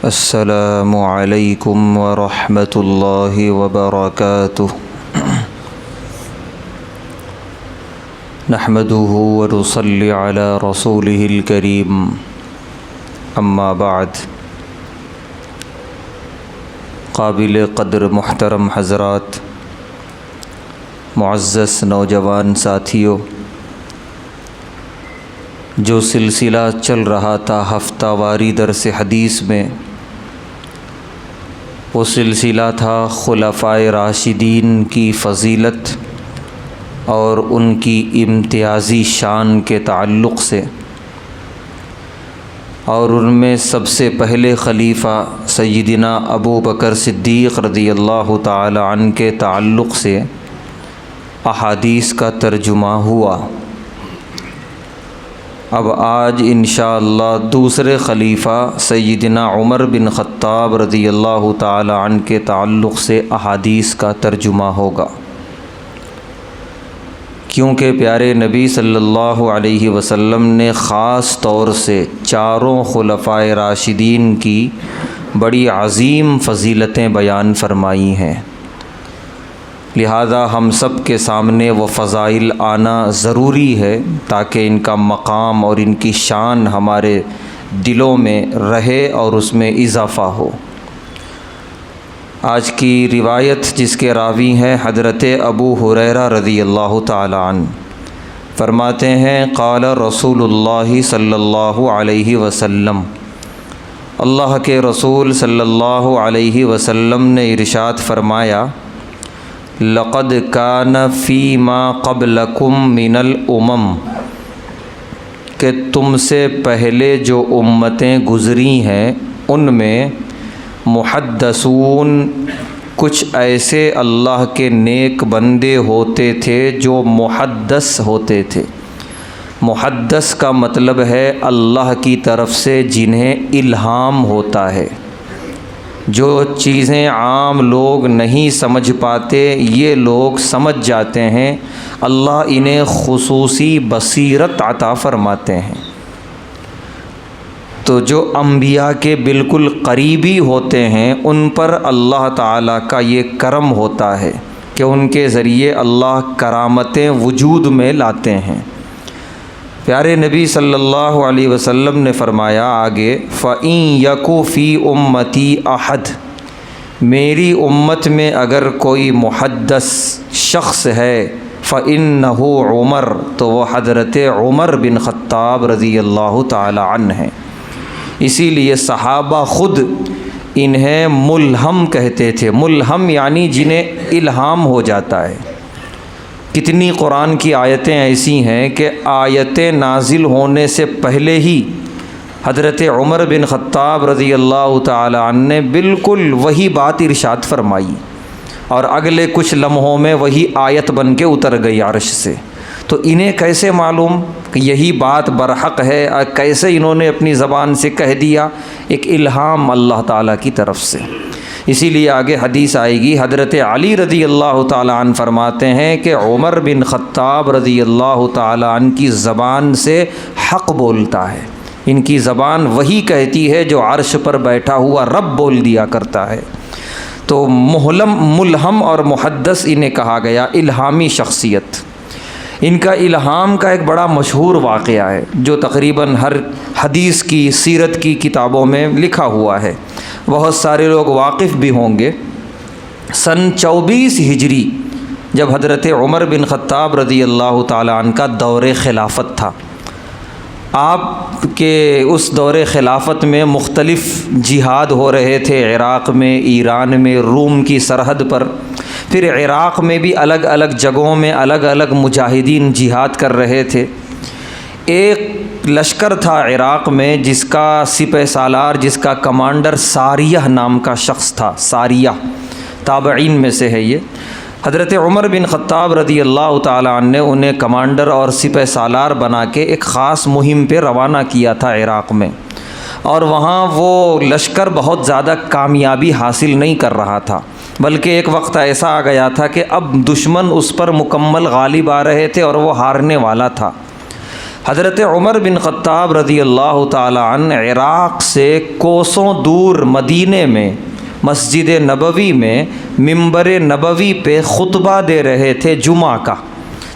السلام علیکم ورحمۃ اللہ وبرکاتہ نحمده ونصلی علی رسولہ الکریم اما بعد قابل قدر محترم حضرات، معزز نوجوان ساتھیوں، جو سلسلہ چل رہا تھا ہفتہ واری درس حدیث میں، وہ سلسلہ تھا خلفائے راشدین کی فضیلت اور ان کی امتیازی شان کے تعلق سے، اور ان میں سب سے پہلے خلیفہ سیدنا ابو بکر صدیق رضی اللہ تعالی عنہ کے تعلق سے احادیث کا ترجمہ ہوا۔ اب آج انشاءاللہ دوسرے خلیفہ سیدنا عمر بن خطاب رضی اللہ تعالی عنہ کے تعلق سے احادیث کا ترجمہ ہوگا، کیونکہ پیارے نبی صلی اللہ علیہ وسلم نے خاص طور سے چاروں خلفائے راشدین کی بڑی عظیم فضیلتیں بیان فرمائی ہیں، لہذا ہم سب کے سامنے وہ فضائل آنا ضروری ہے تاکہ ان کا مقام اور ان کی شان ہمارے دلوں میں رہے اور اس میں اضافہ ہو۔ آج کی روایت جس کے راوی ہیں حضرت ابو ہریرہ رضی اللہ تعالی عنہ، فرماتے ہیں قال رسول اللہ صلی اللہ علیہ وسلم، اللہ کے رسول صلی اللہ علیہ وسلم نے ارشاد فرمایا، لقد کان فی ما قبلکم من الامم، کہ تم سے پہلے جو امتیں گزری ہیں ان میں محدثون، کچھ ایسے اللہ کے نیک بندے ہوتے تھے جو محدث ہوتے تھے۔ محدث کا مطلب ہے اللہ کی طرف سے جنہیں الہام ہوتا ہے، جو چیزیں عام لوگ نہیں سمجھ پاتے یہ لوگ سمجھ جاتے ہیں، اللہ انہیں خصوصی بصیرت عطا فرماتے ہیں۔ تو جو انبیاء کے بالکل قریبی ہوتے ہیں ان پر اللہ تعالیٰ کا یہ کرم ہوتا ہے کہ ان کے ذریعے اللہ کرامتیں وجود میں لاتے ہیں۔ پیارے نبی صلی اللہ علیہ وسلم نے فرمایا آگے، فَإِن يَكُ فِي أُمَّتِي أَحَدٌ، میری امت میں اگر کوئی محدث شخص ہے، فَإِنَّهُ عمر، تو وہ حضرت عمر بن خطاب رضی اللہ تعالی عنہ ہیں۔ اسی لیے صحابہ خود انہیں ملہم کہتے تھے۔ ملہم یعنی جنہیں الہام ہو جاتا ہے۔ کتنی قرآن کی آیتیں ایسی ہیں کہ آیتیں نازل ہونے سے پہلے ہی حضرت عمر بن خطاب رضی اللہ تعالی عنہ نے بالکل وہی بات ارشاد فرمائی، اور اگلے کچھ لمحوں میں وہی آیت بن کے اتر گئی عرش سے۔ تو انہیں کیسے معلوم کہ یہی بات برحق ہے، کیسے انہوں نے اپنی زبان سے کہہ دیا؟ ایک الہام اللہ تعالیٰ کی طرف سے۔ اسی لیے آگے حدیث آئے گی، حضرت علی رضی اللہ تعالیٰ عنہ فرماتے ہیں کہ عمر بن خطاب رضی اللہ تعالیٰ عنہ کی زبان سے حق بولتا ہے، ان کی زبان وہی کہتی ہے جو عرش پر بیٹھا ہوا رب بول دیا کرتا ہے۔ تو ملہم اور محدث انہیں کہا گیا، الہامی شخصیت۔ ان کا الہام کا ایک بڑا مشہور واقعہ ہے جو تقریباً ہر حدیث کی سیرت کی کتابوں میں لکھا ہوا ہے، بہت سارے لوگ واقف بھی ہوں گے۔ سن 24 ہجری جب حضرت عمر بن خطاب رضی اللہ تعالیٰ عنہ کا دور خلافت تھا، آپ کے اس دور خلافت میں مختلف جہاد ہو رہے تھے، عراق میں، ایران میں، روم کی سرحد پر، پھر عراق میں بھی الگ الگ جگہوں میں الگ الگ مجاہدین جہاد کر رہے تھے۔ ایک لشکر تھا عراق میں جس کا سپہ سالار، جس کا کمانڈر ساریہ نام کا شخص تھا۔ ساریہ تابعین میں سے ہے یہ۔ حضرت عمر بن خطاب رضی اللہ تعالیٰ عنہ نے انہیں کمانڈر اور سپہ سالار بنا کے ایک خاص مہم پہ روانہ کیا تھا عراق میں، اور وہاں وہ لشکر بہت زیادہ کامیابی حاصل نہیں کر رہا تھا، بلکہ ایک وقت ایسا آ گیا تھا کہ اب دشمن اس پر مکمل غالب آ رہے تھے اور وہ ہارنے والا تھا۔ حضرت عمر بن خطاب رضی اللہ تعالی عنہ عراق سے کوسوں دور مدینے میں مسجد نبوی میں منبر نبوی پہ خطبہ دے رہے تھے جمعہ کا۔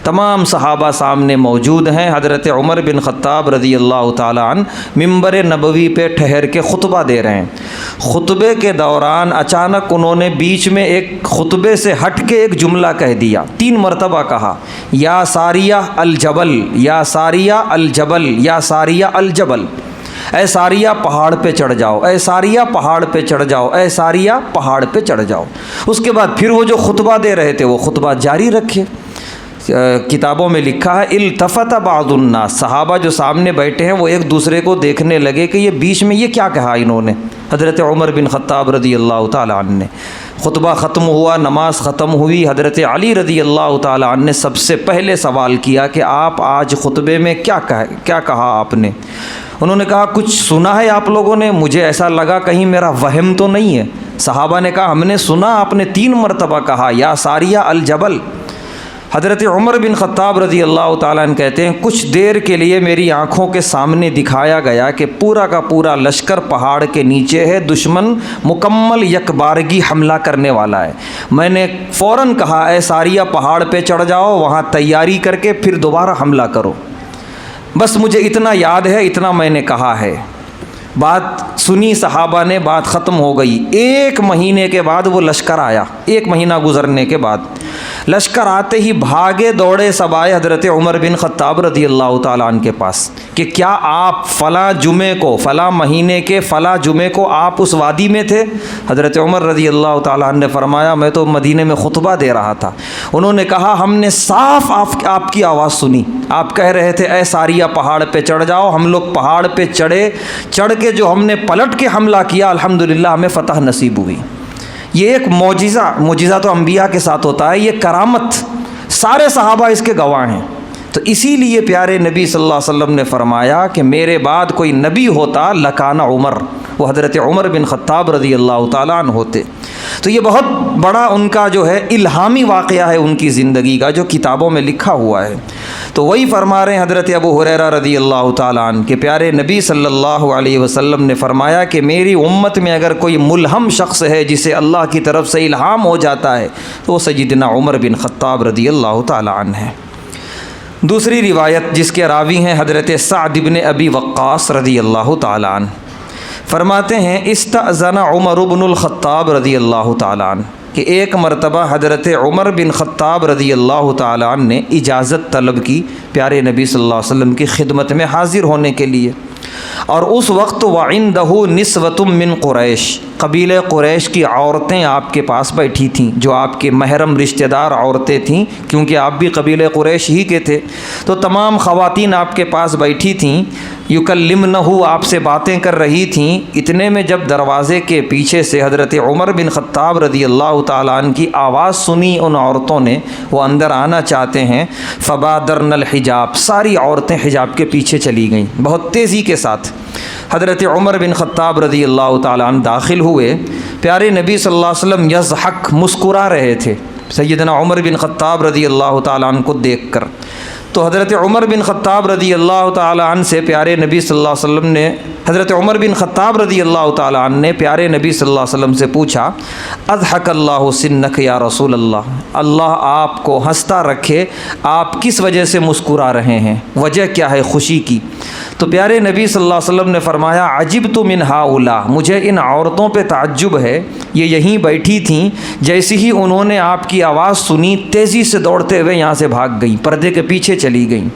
تمام صحابہ سامنے موجود ہیں، حضرت عمر بن خطاب رضی اللہ تعالی عنہ منبر نبوی پہ ٹھہر کے خطبہ دے رہے ہیں۔ خطبے کے دوران اچانک انہوں نے بیچ میں ایک خطبے سے ہٹ کے ایک جملہ کہہ دیا، 3 مرتبہ کہا، یا ساریہ الجبل، یا ساریہ الجبل، یا ساریہ الجبل، اے ساریہ پہاڑ پہ چڑھ جاؤ، اے ساریہ پہاڑ پہ چڑھ جاؤ، اے ساریہ پہاڑ پہ چڑھ جاؤ۔ اس کے بعد پھر وہ جو خطبہ دے رہے تھے وہ خطبہ جاری رکھے۔ کتابوں میں لکھا ہے التفت بعض الناس، صحابہ جو سامنے بیٹھے ہیں وہ ایک دوسرے کو دیکھنے لگے کہ یہ بیچ میں یہ کیا کہا انہوں نے۔ حضرت عمر بن خطاب رضی اللہ تعالی عنہ نے خطبہ ختم ہوا، نماز ختم ہوئی، حضرت علی رضی اللہ تعالی عنہ نے سب سے پہلے سوال کیا کہ آپ آج خطبے میں کیا کہا آپ نے؟ انہوں نے کہا کچھ سنا ہے آپ لوگوں نے؟ مجھے ایسا لگا کہیں میرا وہم تو نہیں ہے۔ صحابہ نے کہا ہم نے سنا، آپ نے 3 مرتبہ کہا یا ساریہ الجبل۔ حضرت عمر بن خطاب رضی اللہ تعالیٰ عنہ کہتے ہیں کچھ دیر کے لیے میری آنکھوں کے سامنے دکھایا گیا کہ پورا کا پورا لشکر پہاڑ کے نیچے ہے، دشمن مکمل یکبارگی حملہ کرنے والا ہے۔ میں نے فوراً کہا اے ساریہ پہاڑ پہ چڑھ جاؤ، وہاں تیاری کر کے پھر دوبارہ حملہ کرو۔ بس مجھے اتنا یاد ہے، اتنا میں نے کہا ہے۔ بات سنی صحابہ نے، بات ختم ہو گئی۔ 1 مہینے کے بعد وہ لشکر آیا، 1 مہینہ گزرنے کے بعد لشکر آتے ہی بھاگے دوڑے سب آئے حضرت عمر بن خطاب رضی اللہ تعالیٰ عنہ کے پاس کہ کیا آپ فلاں جمعے کو، فلاں مہینے کے فلاں جمعے کو آپ اس وادی میں تھے؟ حضرت عمر رضی اللہ تعالیٰ عنہ نے فرمایا میں تو مدینے میں خطبہ دے رہا تھا۔ انہوں نے کہا ہم نے صاف آپ کی آواز سنی، آپ کہہ رہے تھے اے ساریہ پہاڑ پہ چڑھ جاؤ، ہم لوگ پہاڑ پہ چڑھے، چڑھ کے جو ہم نے پلٹ کے حملہ کیا الحمدللہ ہمیں فتح نصیب ہوئی۔ یہ ایک معجزہ تو انبیاء کے ساتھ ہوتا ہے، یہ کرامت سارے صحابہ اس کے گواہ ہیں۔ تو اسی لیے پیارے نبی صلی اللہ علیہ وسلم نے فرمایا کہ میرے بعد کوئی نبی ہوتا لکان عمر، وہ حضرت عمر بن خطاب رضی اللہ تعالیٰ عنہ ہوتے۔ تو یہ بہت بڑا ان کا جو ہے الہامی واقعہ ہے ان کی زندگی کا، جو کتابوں میں لکھا ہوا ہے۔ تو وہی فرما رہے ہیں حضرت ابو ہریرہ رضی اللہ تعالیٰ عنہ کہ پیارے نبی صلی اللہ علیہ وسلم نے فرمایا کہ میری امت میں اگر کوئی ملہم شخص ہے جسے اللہ کی طرف سے الہام ہو جاتا ہے تو وہ سیدنا عمر بن خطاب رضی اللہ تعالیٰ عنہ ہے۔ دوسری روایت جس کے راوی ہیں حضرت سعد بن ابی وقاص رضی اللہ تعالیٰ عنہ، فرماتے ہیں استأذن عمر بن الخطاب رضی اللہ تعالیٰ عنہ کہ ایک مرتبہ حضرت عمر بن خطاب رضی اللہ تعالیٰ عنہ نے اجازت طلب کی پیارے نبی صلی اللہ علیہ وسلم کی خدمت میں حاضر ہونے کے لیے، اور اس وقت وعندہ نسوۃ من قریش، قبیلہ قریش کی عورتیں آپ کے پاس بیٹھی تھیں جو آپ کے محرم رشتہ دار عورتیں تھیں، کیونکہ آپ بھی قبیلہ قریش ہی کے تھے، تو تمام خواتین آپ کے پاس بیٹھی تھیں، یکلمنہ آپ سے باتیں کر رہی تھیں۔ اتنے میں جب دروازے کے پیچھے سے حضرت عمر بن خطاب رضی اللہ تعالیٰ عنہ کی آواز سنی ان عورتوں نے، وہ اندر آنا چاہتے ہیں، فبادرن الحجاب، ساری عورتیں حجاب کے پیچھے چلی گئیں بہت تیزی کے ساتھ۔ حضرت عمر بن خطاب رضی اللہ تعالیٰ عنہ داخل ہوئے، پیارے نبی صلی اللہ علیہ وسلم یضحک، مسکرا رہے تھے سیدنا عمر بن خطاب رضی اللہ تعالیٰ عنہ کو دیکھ کر۔ تو حضرت عمر بن خطاب رضی اللہ تعالیٰ عنہ سے پیارے نبی صلی اللہ علیہ وسلم نے، حضرت عمر بن خطاب رضی اللہ تعالیٰ عنہ نے پیارے نبی صلی اللہ علیہ وسلم سے پوچھا اضحک اللہ سنک یا رسول اللہ، اللہ آپ کو ہنستا رکھے، آپ کس وجہ سے مسکرا رہے ہیں، وجہ کیا ہے خوشی کی؟ تو پیارے نبی صلی اللہ علیہ وسلم نے فرمایا عجبت من ہؤلاء، مجھے ان عورتوں پہ تعجب ہے، یہ یہیں بیٹھی تھیں، جیسے ہی انہوں نے آپ کی آواز سنی تیزی سے دوڑتے ہوئے یہاں سے بھاگ گئیں، پردے کے پیچھے چلی گئیں۔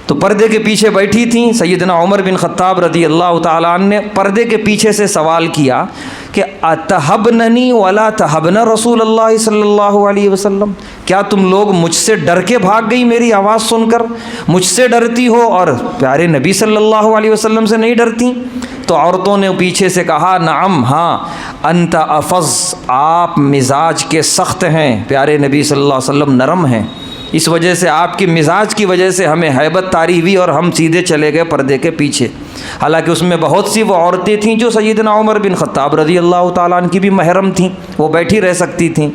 تو پردے کے پیچھے بیٹھی تھیں، سیدنا عمر بن خطاب رضی اللہ تعالیٰ عنہ نے پردے کے پیچھے سے سوال کیا کہ اتحبننی ولا تحبن رسول اللہ صلی اللہ علیہ وسلم، کیا تم لوگ مجھ سے ڈر کے بھاگ گئی میری آواز سن کر؟ مجھ سے ڈرتی ہو اور پیارے نبی صلی اللہ علیہ وسلم سے نہیں ڈرتی؟ تو عورتوں نے پیچھے سے کہا نعم، ہاں، انت افظ، آپ مزاج کے سخت ہیں، پیارے نبی صلی اللہ علیہ وسلم نرم ہیں، اس وجہ سے آپ کی مزاج کی وجہ سے ہمیں ہیبت طاری ہوئی اور ہم سیدھے چلے گئے پردے کے پیچھے۔ حالانکہ اس میں بہت سی وہ عورتیں تھیں جو سیدنا عمر بن خطاب رضی اللہ تعالیٰ عنہ کی بھی محرم تھیں، وہ بیٹھی رہ سکتی تھیں۔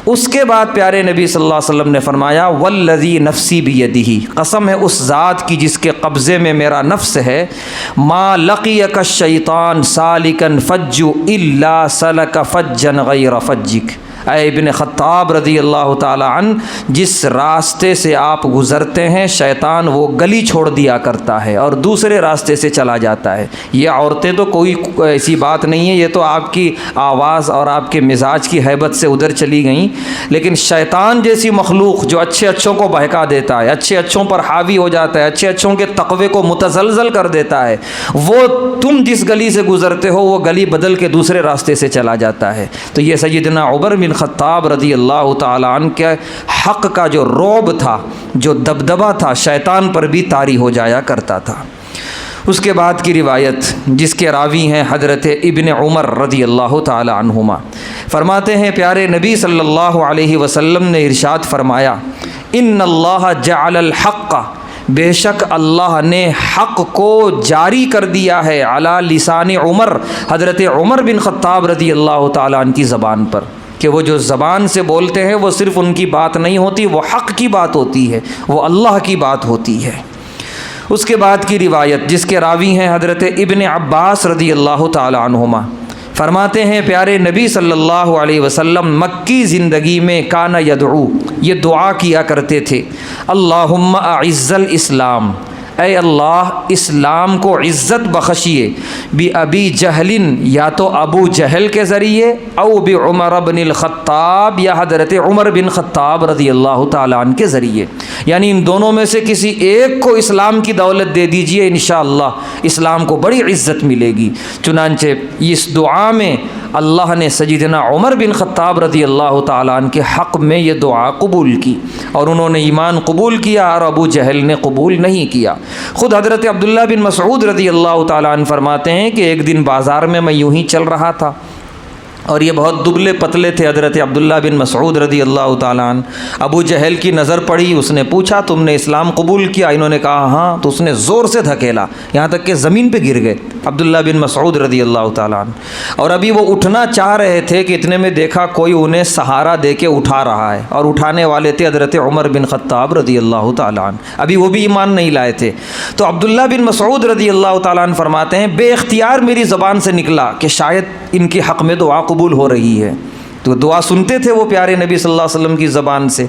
اس کے بعد پیارے نبی صلی اللہ علیہ وسلم نے فرمایا والذی نفسی بیدہ، قسم ہے اس ذات کی جس کے قبضے میں میرا نفس ہے، ما لقیک الشیطان سالکا فج الا سلک فجا غیر فجک، اے ابن خطاب رضی اللہ تعالی عنہ، جس راستے سے آپ گزرتے ہیں شیطان وہ گلی چھوڑ دیا کرتا ہے اور دوسرے راستے سے چلا جاتا ہے۔ یہ عورتیں تو کوئی ایسی بات نہیں ہے، یہ تو آپ کی آواز اور آپ کے مزاج کی ہیبت سے ادھر چلی گئیں، لیکن شیطان جیسی مخلوق جو اچھے اچھوں کو بہکا دیتا ہے، اچھے اچھوں پر حاوی ہو جاتا ہے، اچھے اچھوں کے تقوی کو متزلزل کر دیتا ہے، وہ تم جس گلی سے گزرتے ہو وہ گلی بدل کے دوسرے راستے سے چلا جاتا ہے۔ تو یہ سیدنا عمر بن خطاب رضی اللہ تعالیٰ عنہ کے حق کا جو رعب تھا، جو دبدبہ تھا، شیطان پر بھی طاری ہو جایا کرتا تھا۔ اس کے بعد کی روایت جس کے راوی ہیں حضرت ابن عمر رضی اللہ تعالی عنہما، فرماتے ہیں پیارے نبی صلی اللہ علیہ وسلم نے ارشاد فرمایا ان اللہ جعل الحق، بے شک اللہ نے حق کو جاری کر دیا ہے علی لسان عمر، حضرت عمر بن خطاب رضی اللہ تعالیٰ عنہ کی زبان پر، کہ وہ جو زبان سے بولتے ہیں وہ صرف ان کی بات نہیں ہوتی، وہ حق کی بات ہوتی ہے، وہ اللہ کی بات ہوتی ہے۔ اس کے بعد کی روایت جس کے راوی ہیں حضرت ابن عباس رضی اللہ تعالی عنہما، فرماتے ہیں پیارے نبی صلی اللہ علیہ وسلم مکی زندگی میں کانا یدعو، یہ دعا کیا کرتے تھے، اللہم اعز الاسلام، اے اللہ اسلام کو عزت بخشیے، بِأَبِي جہل، یا تو ابو جہل کے ذریعے، او بعمر بن الخطاب، یا حضرت عمر بن خطاب رضی اللہ تعالیٰ عنہ کے ذریعے، یعنی ان دونوں میں سے کسی ایک کو اسلام کی دولت دے دیجئے، انشاءاللہ اسلام کو بڑی عزت ملے گی۔ چنانچہ اس دعا میں اللہ نے سیدنا عمر بن خطاب رضی اللہ تعالیٰ عنہ کے حق میں یہ دعا قبول کی، اور انہوں نے ایمان قبول کیا اور ابو جہل نے قبول نہیں کیا۔ خود حضرت عبداللہ بن مسعود رضی اللہ تعالیٰ عنہ فرماتے ہیں کہ ایک دن بازار میں یوں ہی چل رہا تھا، اور یہ بہت دبلے پتلے تھے حضرت عبداللہ بن مسعود رضی اللہ تعالیٰ عنہ۔ ابو جہل کی نظر پڑی، اس نے پوچھا تم نے اسلام قبول کیا؟ انہوں نے کہا ہاں، تو اس نے زور سے دھکیلا یہاں تک کہ زمین پہ گر گئے عبداللہ بن مسعود رضی اللہ تعالیٰ عنہ، اور ابھی وہ اٹھنا چاہ رہے تھے کہ اتنے میں دیکھا کوئی انہیں سہارا دے کے اٹھا رہا ہے، اور اٹھانے والے تھے حضرت عمر بن خطاب رضی اللہ تعالیٰ عنہ، ابھی وہ بھی ایمان نہیں لائے تھے۔ تو عبداللہ بن مسعود رضی اللہ تعالیٰ عنہ فرماتے ہیں بے اختیار میری زبان سے نکلا کہ شاید ان کے حق میں دعا قبول ہو رہی ہے، تو دعا سنتے تھے وہ پیارے نبی صلی اللہ علیہ وسلم کی زبان سے۔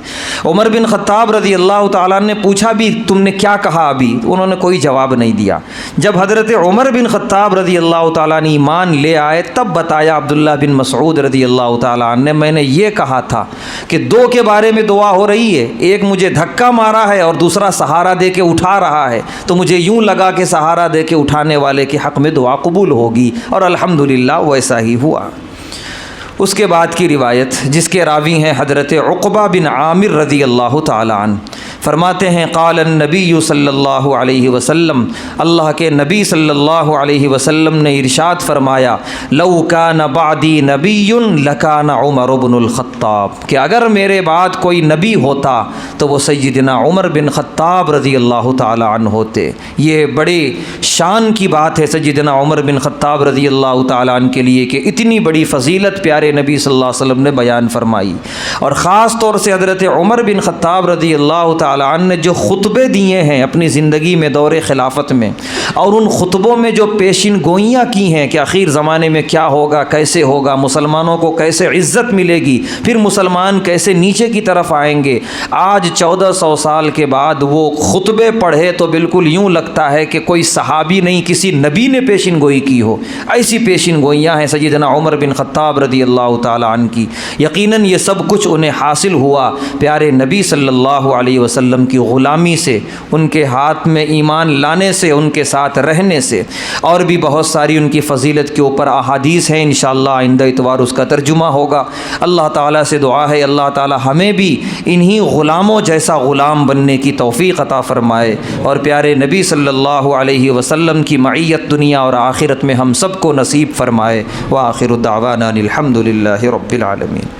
عمر بن خطاب رضی اللہ تعالیٰ نے پوچھا بھی تم نے کیا کہا ابھی؟ انہوں نے کوئی جواب نہیں دیا۔ جب حضرت عمر بن خطاب رضی اللہ تعالیٰ نے ایمان لے آئے تب بتایا عبداللہ بن مسعود رضی اللہ تعالیٰ نے میں نے یہ کہا تھا کہ دو کے بارے میں دعا ہو رہی ہے، ایک مجھے دھکا مارا ہے اور دوسرا سہارا دے کے اٹھا رہا ہے، تو مجھے یوں لگا کہ سہارا دے کے اٹھانے والے کے حق میں دعا قبول ہوگی، اور الحمدللہ ویسا ہی ہوا۔ اس کے بعد کی روایت جس کے راوی ہیں حضرت عقبہ بن عامر رضی اللہ تعالی عنہ، فرماتے ہیں قال النبی صلی اللہ علیہ وسلم، اللہ کے نبی صلی اللہ علیہ وسلم نے ارشاد فرمایا لو کان بعدی نبی لکان عمر بن الخطاب، کہ اگر میرے بعد کوئی نبی ہوتا تو وہ سیدنا عمر بن خطاب رضی اللہ تعالی عنہ ہوتے۔ یہ بڑی شان کی بات ہے سیدنا عمر بن خطاب رضی اللہ تعالی عنہ کے لیے کہ اتنی بڑی فضیلت پیارے نبی صلی اللہ علیہ وسلم نے بیان فرمائی، اور خاص طور سے حضرت عمر بن خطاب رضی اللہ تعالی عنہ نے جو خطبے دیے ہیں اپنی زندگی میں دور خلافت میں، اور ان خطبوں میں جو پیشین گوئیاں کی ہیں کہ آخر زمانے میں کیا ہوگا، کیسے ہوگا، مسلمانوں کو کیسے عزت ملے گی، پھر مسلمان کیسے نیچے کی طرف آئیں گے، آج 1400 سال کے بعد وہ خطبے پڑھے تو بالکل یوں لگتا ہے کہ کوئی صحابی نہیں کسی نبی نے پیشین گوئی کی ہو، ایسی پیشین گوئیاں ہیں سیدنا عمر بن خطاب رضی اللہ تعالیٰ عنہ کی۔ یقیناً یہ سب کچھ انہیں حاصل ہوا پیارے نبی صلی اللہ علیہ وسلم کی غلامی سے، ان کے ہاتھ میں ایمان لانے سے، ان کے ساتھ رہنے سے، اور بھی بہت ساری ان کی فضیلت کے اوپر احادیث ہیں، انشاءاللہ آئندہ اتوار اس کا ترجمہ ہوگا۔ اللہ تعالیٰ سے دعا ہے اللہ تعالیٰ ہمیں بھی انہی غلاموں جیسا غلام بننے کی توفیق عطا فرمائے، اور پیارے نبی صلی اللہ علیہ وسلم کی معیت دنیا اور آخرت میں ہم سب کو نصیب فرمائے۔ وآخر دعوانا الحمد للہ رب العالمین۔